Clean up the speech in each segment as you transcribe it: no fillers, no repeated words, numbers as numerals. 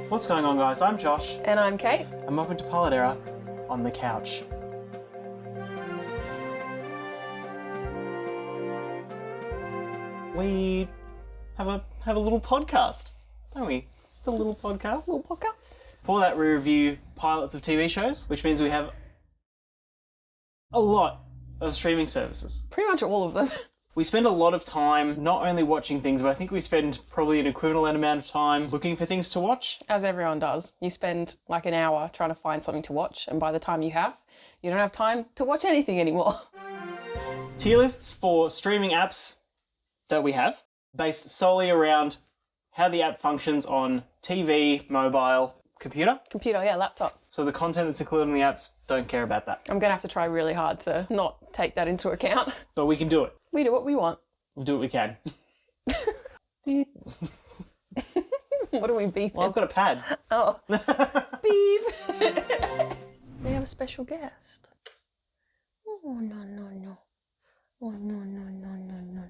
What's going on, guys? I'm Josh. And I'm Kate. I'm welcome to Pilot Era on the couch. We have a little podcast, don't we? Just a little podcast. Little podcast. For that, we review pilots of TV shows, which means we have a lot of streaming services. Pretty much all of them. We spend a lot of time not only watching things, but I think we spend probably an equivalent amount of time looking for things to watch. As everyone does. You spend like an hour trying to find something to watch, and by the time you don't have time to watch anything anymore. Tier lists for streaming apps that we have, based solely around how the app functions on TV, mobile, computer. Computer, yeah, laptop. So the content that's included in the apps, don't care about that. I'm going to have to try really hard to not take that into account. But we can do it. We do what we want. We'll do what we can. What are we beeping? Well, I've got a pad. Oh. Beep. We have a special guest. Oh, no. Oh, no.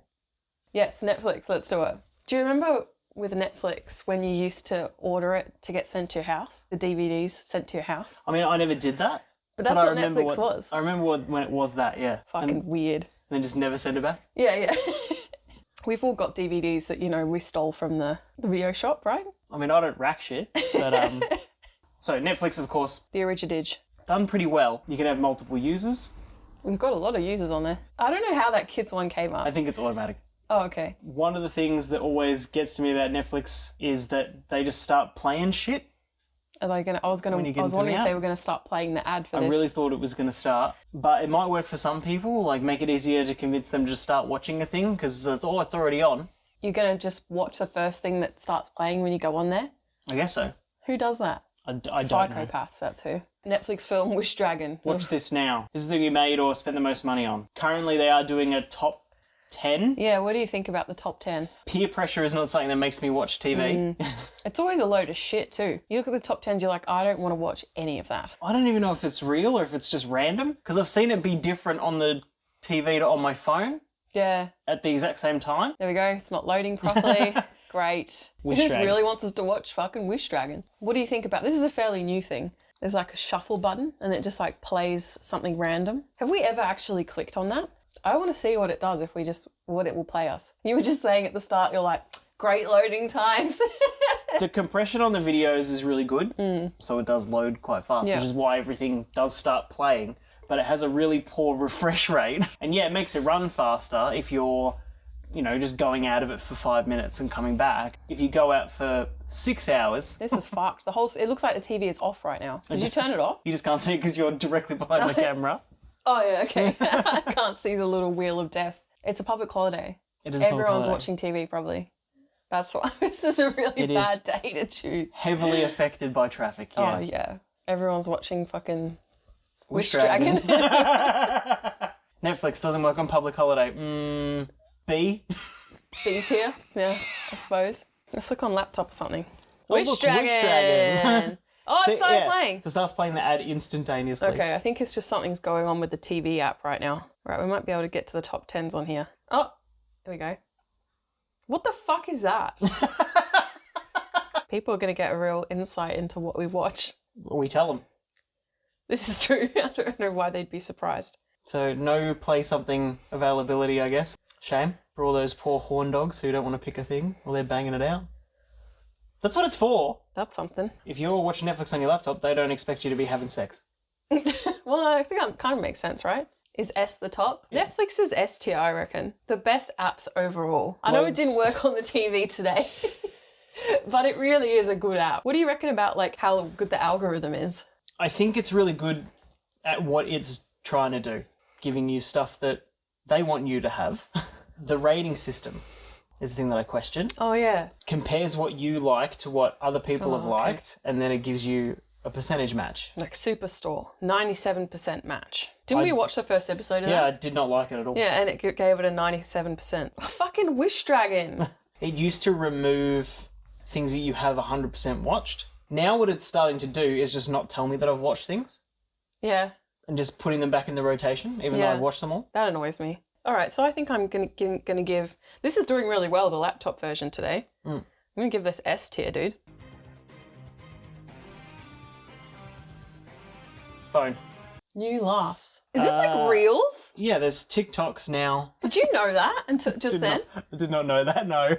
Yes, Netflix, let's do it. Do you remember with Netflix when you used to order it to get sent to your house? The DVDs sent to your house? I mean, I never did that. But that's what Netflix was. I remember when it was that, yeah. Fucking weird. And then just never send it back? Yeah. We've all got DVDs that, we stole from the video shop, right? I mean, I don't rack shit, but so Netflix, of course, The Originage. done pretty well. You can have multiple users. We've got a lot of users on there. I don't know how that kids one came up. I think it's automatic. Oh, okay. One of the things that always gets to me about Netflix is that they just start playing shit. Are they gonna? I was wondering if they were going to start playing the ad for this. I really thought it was going to start, but it might work for some people, like make it easier to convince them to just start watching a thing because it's already on. You're going to just watch the first thing that starts playing when you go on there? I guess so. Who does that? I don't know. Psychopaths, that's who. Netflix film Wish Dragon. Watch this now. This is the thing you made or spent the most money on. Currently, they are doing a top 10. Yeah, what do you think about the top 10? Peer pressure is not something that makes me watch TV. It's always a load of shit too. You look at the top 10s, you're like, I don't want to watch any of that. I don't even know if it's real or if it's just random because I've seen it be different on the TV to on my phone. Yeah. At the exact same time. There we go. It's not loading properly. Great. Wish It just Dragon. really wants us to watch fucking Wish Dragon. What do you think about this? Is a fairly new thing. There's like a shuffle button and it just like plays something random. Have we ever actually clicked on that? I want to see what it does what it will play us. You were just saying at the start, you're like, great loading times. The compression on the videos is really good, so it does load quite fast, which is why everything does start playing, but it has a really poor refresh rate. And yeah, it makes it run faster if you're, just going out of it for 5 minutes and coming back. If you go out for 6 hours... This is fucked. It looks like the TV is off right now. Did you turn it off? You just can't see it because you're directly behind the camera. Oh, yeah, okay. I can't see the little wheel of death. It's a public holiday. It is a public Everyone's holiday. watching TV, probably. That's why. This is a really bad day to choose. Heavily affected by traffic, yeah. Oh, yeah. Everyone's watching fucking Wish Dragon. Netflix doesn't work on public holiday. B? B tier? Yeah, I suppose. Let's look on laptop or something. Oh, Wish look, Dragon! Wish Dragon. Oh, it started playing. So it starts playing the ad instantaneously. Okay, I think it's just something's going on with the TV app right now. Right, we might be able to get to the top 10s on here. Oh, here we go. What the fuck is that? People are going to get a real insight into what we watch. We tell them. This is true. I don't know why they'd be surprised. So no play something availability, I guess. Shame for all those poor horn dogs who don't want to pick a thing while they're banging it out. That's what it's for. That's something. If you're watching Netflix on your laptop, they don't expect you to be having sex. Well, I think that kind of makes sense, right? Is S the top? Yeah. Netflix is S tier, I reckon. The best apps overall. I know it didn't work on the TV today, but it really is a good app. What do you reckon about like how good the algorithm is? I think it's really good at what it's trying to do, giving you stuff that they want you to have. The rating system is the thing that I question. Oh, yeah. Compares what you like to what other people have liked, and then it gives you a percentage match. Like Superstore, 97% match. Didn't we watch the first episode of that? Yeah, I did not like it at all. Yeah, and it gave it a 97%. Oh, fucking Wish Dragon. It used to remove things that you have 100% watched. Now what it's starting to do is just not tell me that I've watched things. Yeah. And just putting them back in the rotation, even though I've watched them all. That annoys me. All right, so I think I'm going to give... This is doing really well, the laptop version today. I'm going to give this S tier, dude. phone. New laughs. Is this like Reels? Yeah, there's TikToks now. Did you know that until just then? I did not know that, no.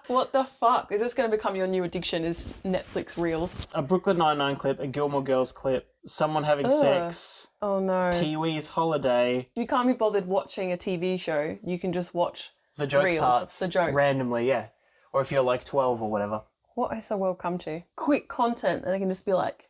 What the fuck? Is this going to become your new addiction, is Netflix Reels? A Brooklyn Nine-Nine clip, a Gilmore Girls clip, someone having sex. Oh no. Pee-wee's holiday. You can't be bothered watching a TV show. You can just watch the joke Reels, parts. the jokes. Randomly, yeah. Or if you're like 12 or whatever. What has the world come to? Quick content, and they can just be like,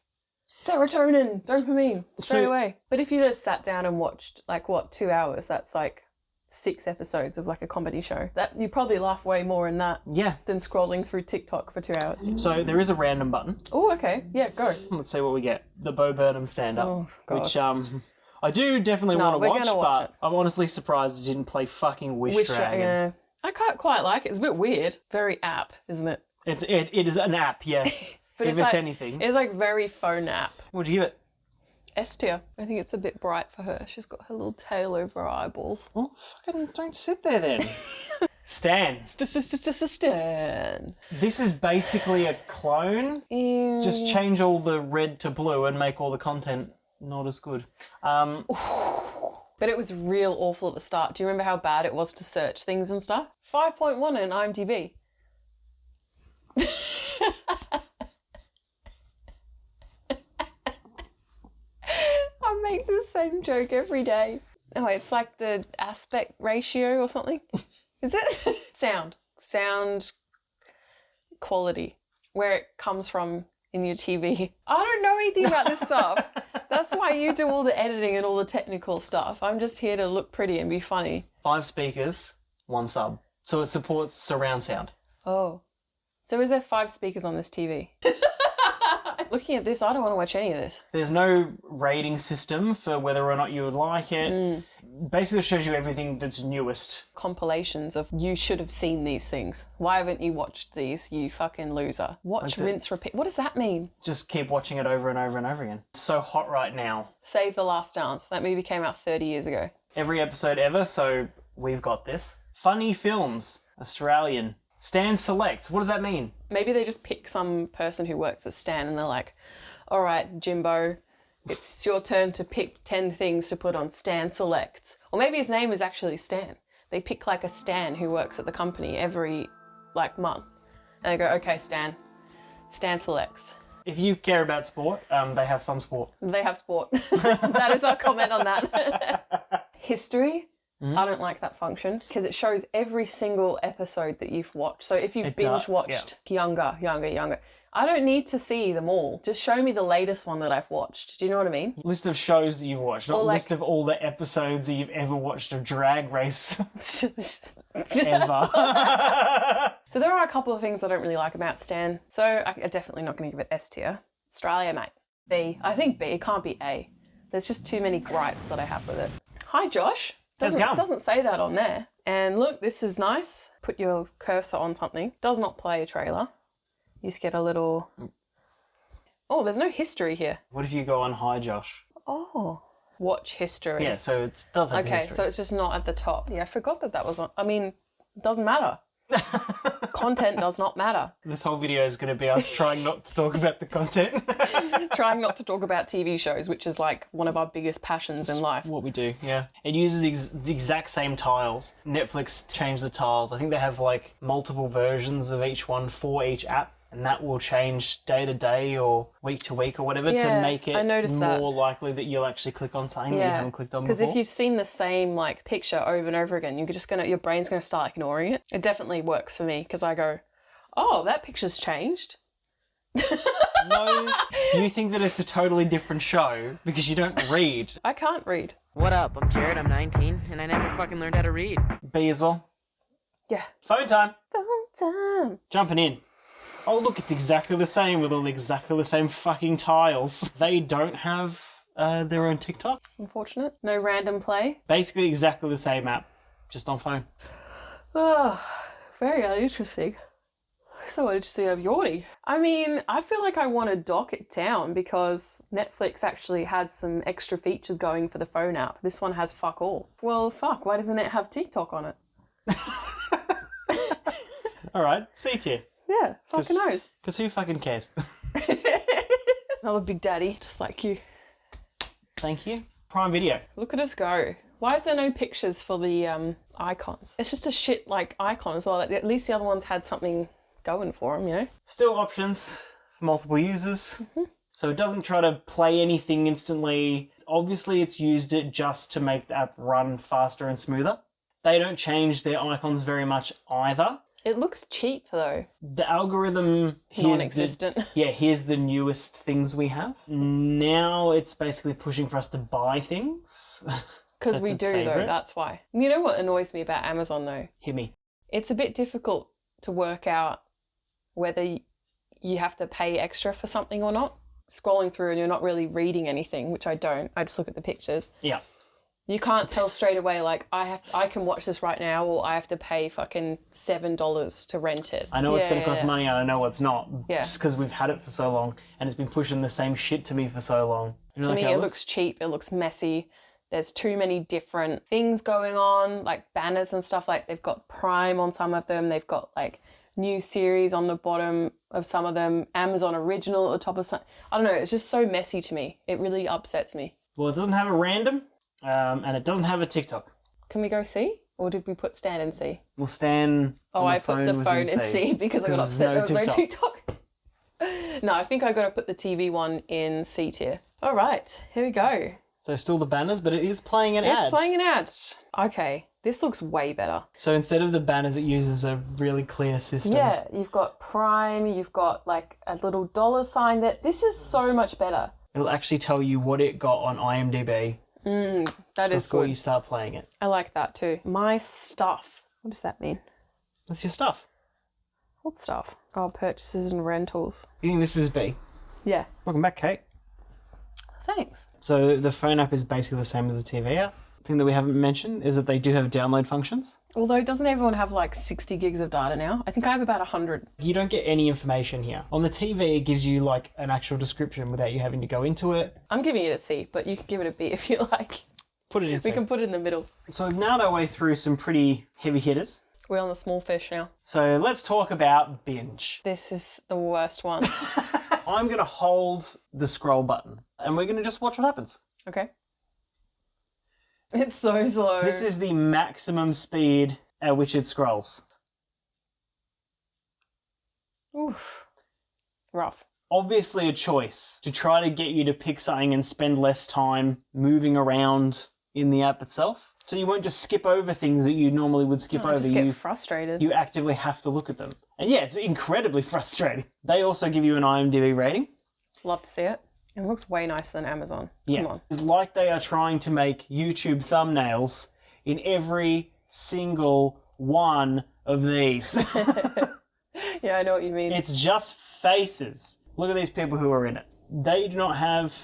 serotonin, dopamine, straight away. But if you just sat down and watched, 2 hours, that's like 6 episodes of like a comedy show. That you probably laugh way more in that than scrolling through TikTok for 2 hours. So there is a random button. Oh, okay. Yeah, go. Let's see what we get. The Bo Burnham stand-up. Oh, God. Which I do definitely want to watch, but it. I'm honestly surprised it didn't play fucking Wish Dragon. Yeah. I can't quite like it. It's a bit weird. Very app, isn't it? It is an app, yeah. But if it's anything. It's like very phone app. What do you give it? S tier. I think it's a bit bright for her. She's got her little tail over her eyeballs. Well, fucking don't sit there then. Stan. Stan. This is basically a clone. Just change all the red to blue and make all the content not as good. But it was real awful at the start. Do you remember how bad it was to search things and stuff? 5.1 in IMDb. I make the same joke every day. Oh, it's like the aspect ratio or something. Is it? Sound quality, where it comes from in your TV. I don't know anything about this stuff. That's why you do all the editing and all the technical stuff. I'm just here to look pretty and be funny. 5 speakers, 1 sub. So it supports surround sound. Oh. So is there 5 speakers on this TV? Looking at this, I don't want to watch any of this. There's no rating system for whether or not you would like it. Basically it shows you everything that's newest. Compilations of you should have seen these things. Why haven't you watched these, you fucking loser? Watch, rinse, repeat. What does that mean? Just keep watching it over and over and over again. It's so hot right now. Save the Last Dance. That movie came out 30 years ago. Every episode ever, so we've got this. Funny films, Australian. Stan selects. What does that mean? Maybe they just pick some person who works at Stan and they're like, all right, Jimbo, it's your turn to pick 10 things to put on Stan Selects. Or maybe his name is actually Stan. They pick like a Stan who works at the company every month. And they go, okay, Stan Selects. If you care about sport, they have some sport. They have sport. That is our comment on that. History. I don't like that function because it shows every single episode that you've watched. So if you've binge watched younger, I don't need to see them all. Just show me the latest one that I've watched. Do you know what I mean? List of shows that you've watched, not list of all the episodes that you've ever watched of Drag Race. Ever. So there are a couple of things I don't really like about Stan. So I'm definitely not going to give it S tier. Australia, mate. B. I think B. It can't be A. There's just too many gripes that I have with it. Hi, Josh. Doesn't say that on there. And look, this is nice. Put your cursor on something. Does not play a trailer. You just get a little... Oh, there's no history here. What if you go on Hi, Josh? Oh. Watch history. Yeah, so it does have history. Okay, so it's just not at the top. Yeah, I forgot that was on... I mean, it doesn't matter. Content does not matter. This whole video is going to be us trying not to talk about the content. Trying not to talk about TV shows, which is like one of our biggest passions in life. What we do, yeah. It uses the exact same tiles. Netflix changed the tiles. I think they have like multiple versions of each one for each app. And that will change day to day or week to week or whatever to make it more likely that you'll actually click on something that you haven't clicked on before. Because if you've seen the same like picture over and over again, your brain's gonna start ignoring it. It definitely works for me because I go, oh, that picture's changed. No, you think that it's a totally different show because you don't read. I can't read. What up? I'm Jared, I'm 19, and I never fucking learned how to read. B as well? Yeah. Phone time. Phone time. Jumping in. Oh, look, it's exactly the same with all exactly the same fucking tiles. They don't have their own TikTok. Unfortunate. No random play. Basically exactly the same app, just on phone. Oh, very uninteresting. So interesting, I'm yawning. I mean, I feel like I want to dock it down because Netflix actually had some extra features going for the phone app. This one has fuck all. Well, fuck, why doesn't it have TikTok on it? All right, C tier. Yeah, fucking knows. Because who fucking cares? Another big daddy, just like you. Thank you. Prime Video. Look at us go. Why is there no pictures for the icons? It's just a shit like icon as well. At least the other ones had something going for them, you know? Still options for multiple users. Mm-hmm. So it doesn't try to play anything instantly. Obviously, it's used it just to make the app run faster and smoother. They don't change their icons very much either. It looks cheap though. The algorithm... Non-existent. Here's the newest things we have. Now it's basically pushing for us to buy things. Because we do though, that's why. You know what annoys me about Amazon though? Hit me. It's a bit difficult to work out whether you have to pay extra for something or not. Scrolling through and you're not really reading anything, which I don't. I just look at the pictures. Yeah. You can't tell straight away, like, I can watch this right now, or I have to pay fucking $7 to rent it. I know it's going to cost money and I know what's not. Yeah. Just because we've had it for so long and it's been pushing the same shit to me for so long. You know, to me, it looks cheap. It looks messy. There's too many different things going on, like banners and stuff. Like, they've got Prime on some of them. They've got, like, new series on the bottom of some of them. Amazon Original at the top of some. I don't know. It's just so messy to me. It really upsets me. Well, it doesn't have a random. And it doesn't have a TikTok. Can we go see? Or did we put Stan in C? Well, Stan. Oh, I put the phone in C because I got upset there was no TikTok. No, I think I got to put the TV one in C tier. All right, here we go. So still the banners, but it is playing an ad. It's playing an ad. Okay, this looks way better. So instead of the banners, it uses a really clear system. Yeah, you've got Prime, you've got like a little dollar sign there. This is so much better. It'll actually tell you what it got on IMDb. That is good. Before you start playing it. I like that too. My stuff. What does that mean? That's your stuff. What stuff? Oh, purchases and rentals. You think this is B? Yeah. Welcome back, Kate. Thanks. So the phone app is basically the same as the TV app. The thing that we haven't mentioned is that they do have download functions. Although, doesn't everyone have like 60 gigs of data now? I think I have about 100. You don't get any information here. On the TV, it gives you like an actual description without you having to go into it. I'm giving it a C, but you can give it a B if you like. Put it in C. We can put it in the middle. So we've nailed our way through some pretty heavy hitters. We're on the small fish now. So let's talk about Binge. This is the worst one. I'm going to hold the scroll button and we're going to just watch what happens. Okay. It's so slow. This is the maximum speed at which it scrolls. Oof. Rough. Obviously a choice to try to get you to pick something and spend less time moving around in the app itself. So you won't just skip over things that you normally would skip over. Just get frustrated. You actively have to look at them. And yeah, it's incredibly frustrating. They also give you an IMDb rating. Love to see it. It looks way nicer than Amazon. Yeah. Come on. It's like they are trying to make YouTube thumbnails in every single one of these. Yeah, I know what you mean. It's just faces. Look at these people who are in it. They do not have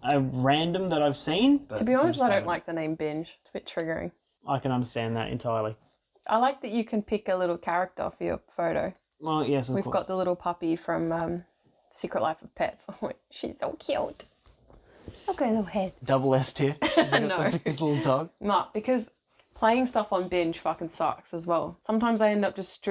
a random that I've seen. To be honest, I don't like the name Binge. It's a bit triggering. I can understand that entirely. I like that you can pick a little character for your photo. Well, yes, of course. We've got the little puppy from Secret Life of Pets. She's so cute. Look at her little head. Double S tier. No. This little dog. No, because playing stuff on Binge fucking sucks as well. Sometimes I end up just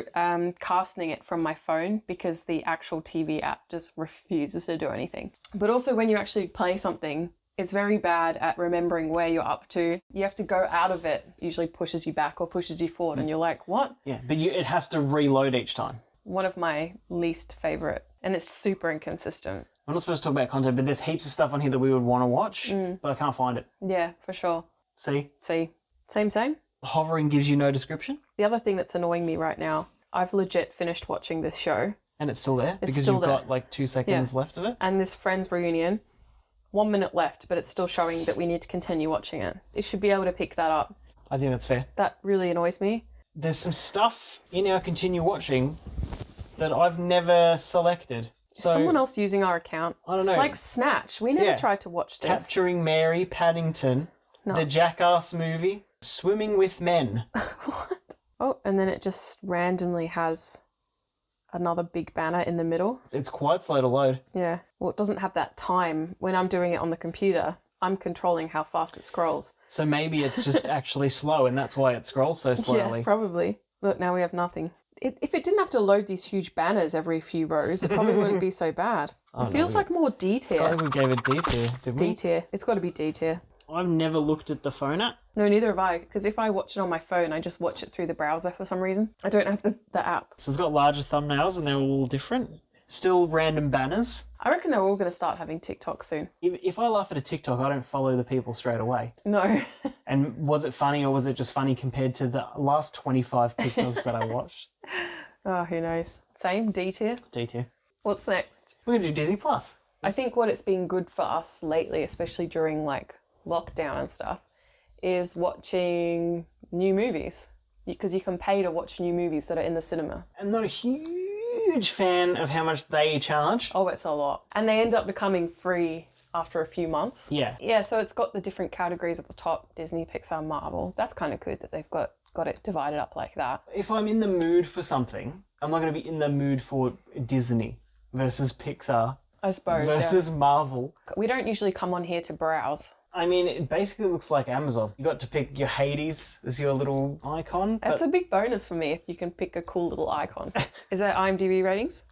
casting it from my phone because the actual TV app just refuses to do anything. But also when you actually play something, it's very bad at remembering where you're up to. You have to go out of it. It usually pushes you back or pushes you forward and you're like, what? Yeah, but it has to reload each time. One of my least favourite. And it's super inconsistent. I'm not supposed to talk about content, but there's heaps of stuff on here that we would want to watch, but I can't find it. Yeah, for sure. See? Same. Hovering gives you no description. The other thing that's annoying me right now, I've legit finished watching this show. And it's still there? It's because still you've there. got like 2 seconds left of it? And this Friends reunion, 1 minute left, but it's still showing that we need to continue watching it. It should be able to pick that up. I think that's fair. That really annoys me. There's some stuff in our continue watching that I've never selected. So, Someone else using our account. I don't know. Like Snatch. We never tried to watch this. Capturing Mary Paddington, the Jackass movie, Swimming with Men. What? Oh, and then it just randomly has another big banner in the middle. It's quite slow to load. Yeah. Well, it doesn't have that time. When I'm doing it on the computer, I'm controlling how fast it scrolls. So maybe it's just actually slow and that's why it scrolls so slowly. Yeah, probably. Look, now we have nothing. if it didn't have to load these huge banners every few rows, it probably wouldn't be so bad. It feels like more D tier. I think we gave it D tier, didn't we? D tier. It's got to be D tier. I've never looked at the phone app. No, neither have I. Because if I watch it on my phone, I just watch it through the browser for some reason. I don't have the app. So it's got larger thumbnails and they're all different. Still random banners. I reckon they're all going to start having TikTok soon. If I laugh at a TikTok, I don't follow the people straight away. No. And was it funny or was it just funny compared to the last 25 TikToks that I watched? Oh, who knows? Same, D tier. D tier. What's next? We're going to do Disney Plus. I think what it's been good for us lately, especially during like lockdown and stuff, is watching new movies. Because you can pay to watch new movies that are in the cinema. I'm not a huge fan of how much they charge. Oh, it's a lot. And they end up becoming free after a few months. Yeah. Yeah, so it's got the different categories at the top, Disney, Pixar, Marvel. That's kind of good that they've got it divided up like that. If I'm in the mood for something, I'm not going to be in the mood for Disney versus Pixar I suppose, versus Marvel. We don't usually come on here to browse. I mean, it basically looks like Amazon. You got to pick your Hades as your little icon. That's a big bonus for me if you can pick a cool little icon. Is that IMDb ratings?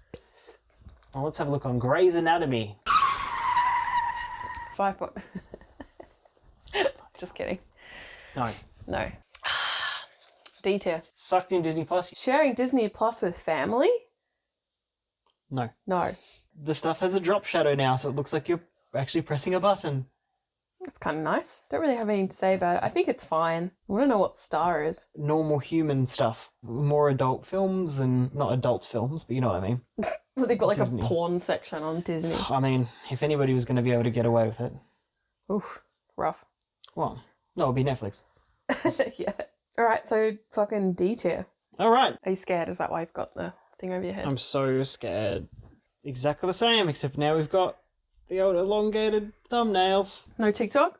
Well, let's have a look on Grey's Anatomy. 5 point. Just kidding. No. D tier. Sucked in Disney Plus? Sharing Disney Plus with family? No. No. The stuff has a drop shadow now, so it looks like you're actually pressing a button. That's kind of nice. Don't really have anything to say about it. I think it's fine. I want to know what Star is. Normal human stuff. More adult films and... Not adult films, but you know what I mean. Well, they've got like Disney. a porn section on Disney. I mean, if anybody was going to be able to get away with it. Oof. Rough. Well, no, it would be Netflix. Yeah. All right, so fucking D tier. All right. Are you scared? Is that why you've got the thing over your head? I'm so scared. It's exactly the same, except now we've got the old elongated thumbnails. No TikTok?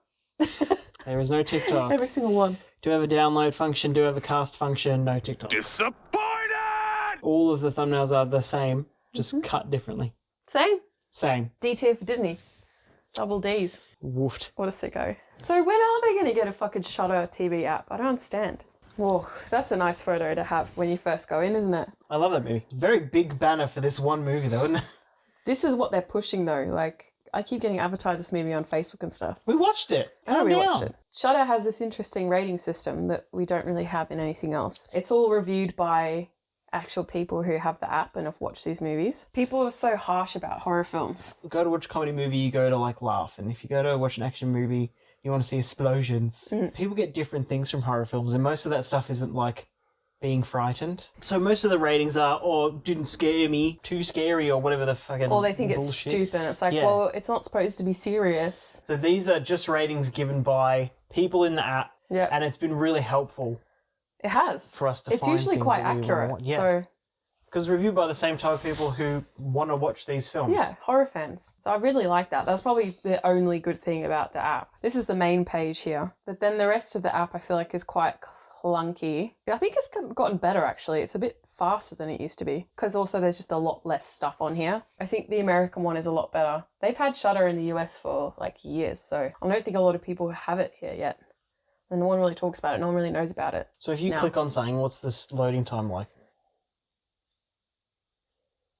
There is no TikTok. Every single one. Do have a download function, do have a cast function, no TikTok. Disappointed! All of the thumbnails are the same, just cut differently. Same. Same. D tier for Disney. Double Ds. Woofed. What a sicko. So when are they going to get a fucking Shudder TV app? I don't understand. Whoa, that's a nice photo to have when you first go in, isn't it? I love that movie. Very big banner for this one movie though, isn't it? This is what they're pushing though. Like, I keep getting advertised this movie on Facebook and stuff. We watched it. I know Calm we down. watched it. Shudder has this interesting rating system that we don't really have in anything else. It's all reviewed by actual people who have the app and have watched these movies. People are so harsh about horror films. Go to watch a comedy movie, you go to like laugh, and if you go to watch an action movie, you want to see explosions. People get different things from horror films, and most of that stuff isn't like being frightened. So most of the ratings are, oh, didn't scare me, too scary, or whatever the fucking Or they think it's bullshit. stupid. It's like, Yeah. well, it's not supposed to be serious. So these are just ratings given by people in the app, Yeah, and it's been really helpful it has. for us to It's find usually things quite that we wanna accurate. watch. Yeah, So, because reviewed by the same type of people who want to watch these films. yeah, horror fans. So I really like that. That's probably the only good thing about the app. This is the main page here. But then the rest of the app I feel like is quite clunky. I think it's gotten better actually. It's a bit faster than it used to be. Because also there's just a lot less stuff on here. I think the American one is a lot better. They've had Shudder in the US for like years. So I don't think a lot of people have it here yet. And no one really talks about it. No one really knows about it. So if you No. click on something, what's this loading time like?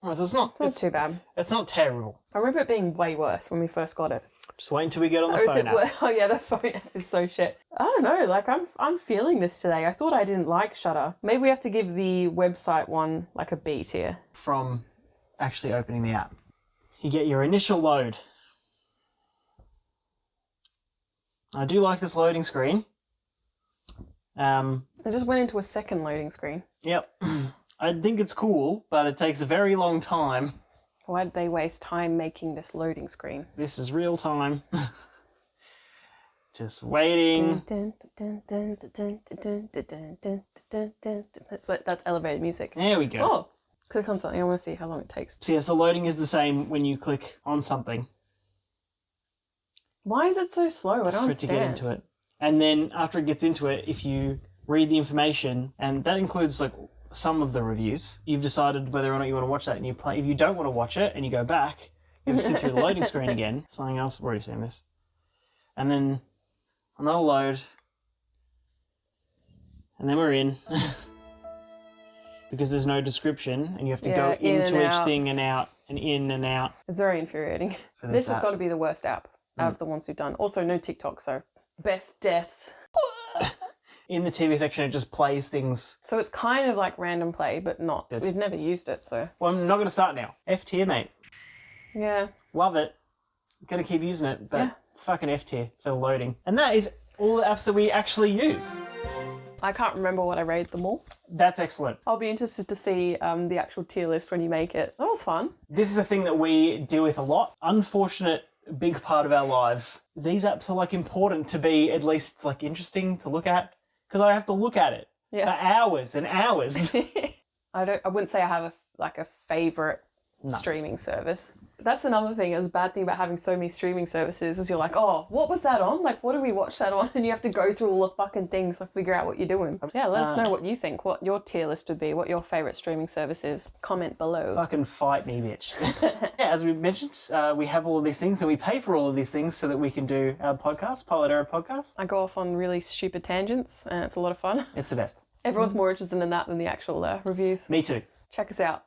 Oh, so it's It's not too bad. It's not terrible. I remember it being way worse when we first got it. Just wait until we get on the Oh, is phone it app. oh yeah, the phone app is so shit. I don't know, like I'm feeling this today. I thought I didn't like Shudder. Maybe we have to give the website one like a B tier. From actually opening the app. You get your initial load. I do like this loading screen. I just went into a second loading screen. Yep. I think it's cool, but it takes a very long time. Why did they waste time making this loading screen? This is real time. Just waiting. That's elevated music. There we go. Oh, click on something. I want to see how long it takes. So yes, the loading is the same when you click on something Why is it so slow? I don't for it to understand. get into it. And then after it gets into it, if you read the information, and that includes like some of the reviews, you've decided whether or not you want to watch that and you play. If you don't want to watch it and you go back, you have to sit through the loading screen again. Something else, I've already seen this. And then another load. And then we're in. because there's no description and you have to Yeah, go in into and each out. thing and out and in and out. It's very infuriating. This has got to be the worst app out of the ones we've done. Also, no TikTok, so best deaths. In the TV section, it just plays things. So it's kind of like random play, but not. We've never used it, so. Well, I'm not going to start now. F tier, mate. Yeah. Love it. Going to keep using it, but Yeah. fucking F tier for the loading. And that is all the apps that we actually use. I can't remember what I rated them all. That's excellent. I'll be interested to see the actual tier list when you make it. That was fun. This is a thing that we deal with a lot. Unfortunate big part of our lives. These apps are like important to be at least like interesting to look at because I have to look at it for hours and hours. I wouldn't say I have a favorite streaming service. That's another thing. It's a bad thing about having so many streaming services is you're like, oh, what was that on? Like, what do we watch that on? And you have to go through all the fucking things to figure out what you're doing. Yeah, let us know what you think, what your tier list would be, what your favourite streaming service is. Comment below. Fucking fight me, bitch. Yeah, as we mentioned, we have all of these things and we pay for all of these things so that we can do our podcast, Pilot Error Podcast. I go off on really stupid tangents and it's a lot of fun. It's the best. Everyone's more interested in that than the actual reviews. Me too. Check us out.